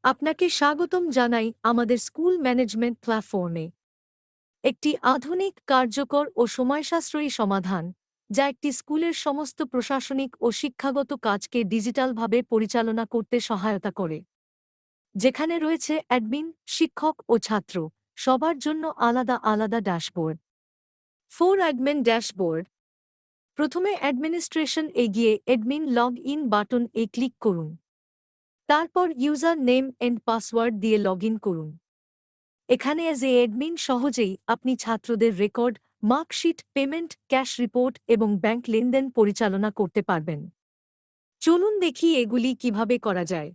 আপনাকে স্বাগতম জানাই আমাদের স্কুল ম্যানেজমেন্ট প্ল্যাটফর্মে। একটি আধুনিক, কার্যকর ও সময়সাশ্রয়ী সমাধান, যা একটি স্কুলের সমস্ত প্রশাসনিক ও শিক্ষাগত কাজকে ডিজিটালভাবে পরিচালনা করতে সহায়তা করে। যেখানে রয়েছে অ্যাডমিন, শিক্ষক ও ছাত্র সবার জন্য আলাদা আলাদা ড্যাশবোর্ড। 4 admin dashboard. প্রথমে অ্যাডমিনিস্ট্রেশন এগিয়ে admin log in button click করুন। তারপর ইউজার নেম এন্ড পাসওয়ার্ড দিয়ে লগইন করুন। এখানে অ্যাজ এ অ্যাডমিন সহজেই আপনি ছাত্রদের record, marksheet, payment, cash report এবং ব্যাংক লেনদেন পরিচালনা করতে পারবেন। চলুন দেখি এগুলি কিভাবে করা যায়।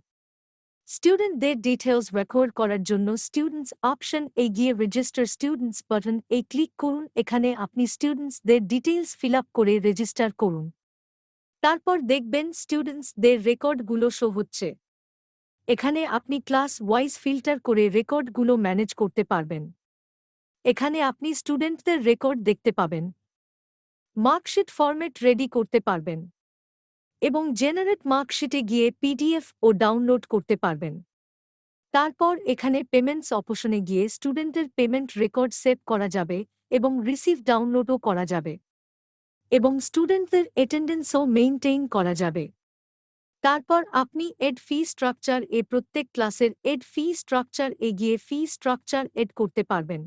স্টুডেন্টদের ডিটেইলস রেকর্ড করার জন্য স্টুডেন্টস অপশন গিয়ে রেজিস্টার স্টুডেন্টস বাটন ক্লিক করুন। এখানে আপনি স্টুডেন্টসদের ডিটেইলস ফিল আপ করে রেজিস্টার করুন। তারপর দেখবেন স্টুডেন্টসদের রেকর্ডগুলো শো হচ্ছে। এখানে আপনি ক্লাস ওয়াইজ ফিল্টার করে রেকর্ডগুলো ম্যানেজ করতে পারবেন। এখানে আপনি স্টুডেন্টদের রেকর্ড দেখতে পাবেন, মার্কশিট ফরম্যাট রেডি করতে পারবেন এবং জেনারেট মার্কশিটে গিয়ে পিডিএফ ও ডাউনলোড করতে পারবেন। তারপর এখানে পেমেন্টস অপশনে গিয়ে স্টুডেন্টের পেমেন্ট রেকর্ড সেভ করা যাবে এবং রিসিভ ডাউনলোডও করা যাবে এবং স্টুডেন্টদের অ্যাটেন্ডেন্সও মেইনটেইন করা যাবে। তারপর আপনি এড ফি স্ট্রাকচার প্রত্যেক ক্লাসের এড ফি স্ট্রাকচার গিয়ে ফি স্ট্রাকচার এড করতে পারবেন।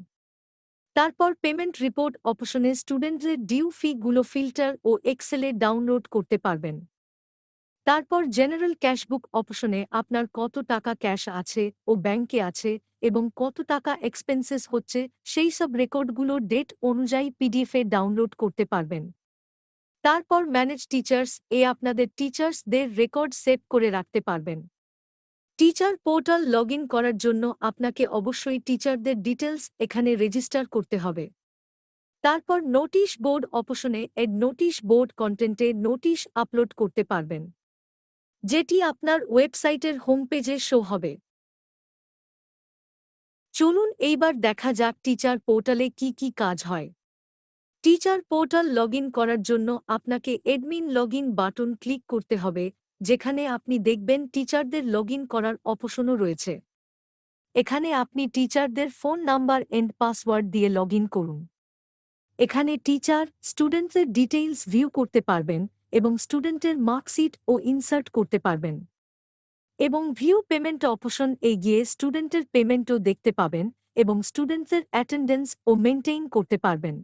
তারপর পেমেন্ট রিপোর্ট অপশনে স্টুডেন্টদের ডিউ ফিগুলো ফিল্টার ও এক্সেলে ডাউনলোড করতে পারবেন। তারপর জেনারেল ক্যাশবুক অপশনে আপনার কত টাকা ক্যাশ আছে ও ব্যাংকে আছে এবং কত টাকা এক্সপেন্সেস হচ্ছে সেই সব রেকর্ডগুলো ডেট অনুযায়ী পিডিএফে ডাউনলোড করতে পারবেন। তারপর ম্যানেজ টিচার্স আপনাদের টিচার্সদের রেকর্ড সেভ করে রাখতে পারবেন। টিচার পোর্টাল লগইন করার জন্য আপনাকে অবশ্যই টিচারদের ডিটেলস এখানে রেজিস্টার করতে হবে। তারপর নোটিশ বোর্ড অপশনে এড নোটিশ বোর্ড কন্টেন্টে নোটিশ আপলোড করতে পারবেন, যেটি আপনার ওয়েবসাইটের হোম পেজে শো হবে। চলুন এইবার দেখা যাক টিচার পোর্টালে কি কি কাজ হয়। টিচার পোর্টাল লগইন করার জন্য আপনাকে অ্যাডমিন লগইন বাটন ক্লিক করতে হবে, যেখানে আপনি দেখবেন টিচারদের লগইন করার অপশনও রয়েছে। এখানে আপনি টিচারদের ফোন নাম্বার এন্ড পাসওয়ার্ড দিয়ে লগইন করুন। এখানে টিচার স্টুডেন্টসের ডিটেইলস ভিউ করতে পারবেন এবং স্টুডেন্টের মার্কশিট ও ইনসার্ট করতে পারবেন এবং ভিউ পেমেন্ট অপশন গিয়ে স্টুডেন্টের পেমেন্টও দেখতে পাবেন এবং স্টুডেন্টসের অ্যাটেন্ডেন্স ও মেইনটেইন করতে পারবেন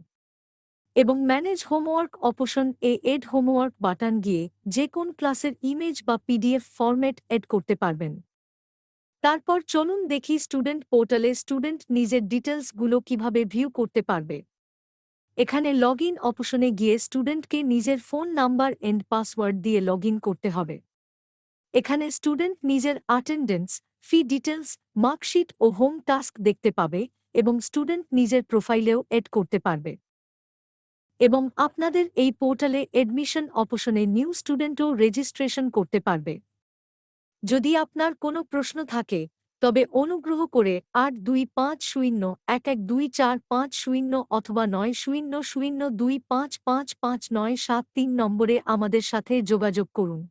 এবং manage homework option add homework button গিয়ে যে কোন ক্লাসের ইমেজ বা পিডিএফ ফরম্যাট এড করতে পারবেন। তারপর চলুন দেখি স্টুডেন্ট পোর্টালে স্টুডেন্ট নিজের ডিটেলসগুলো কিভাবে ভিউ করতে পারবে। এখানে লগইন অপশনে গিয়ে স্টুডেন্টকে নিজের ফোন নাম্বার এন্ড পাসওয়ার্ড দিয়ে লগইন করতে হবে। এখানে স্টুডেন্ট নিজের অ্যাটেন্ডেন্স, ফি ডিটেলস, মার্কশিট ও হোম টাস্ক দেখতে পাবে এবং স্টুডেন্ট নিজের প্রোফাইলেও এড করতে পারবে এবং আপনাদের এই পোর্টালে অ্যাডমিশন অপশনে নিউ স্টুডেন্টও রেজিস্ট্রেশন করতে পারবে। যদি আপনার কোনো প্রশ্ন থাকে তবে অনুগ্রহ করে 8250112450 অথবা 9002555973 নম্বরে আমাদের সাথে যোগাযোগ করুন।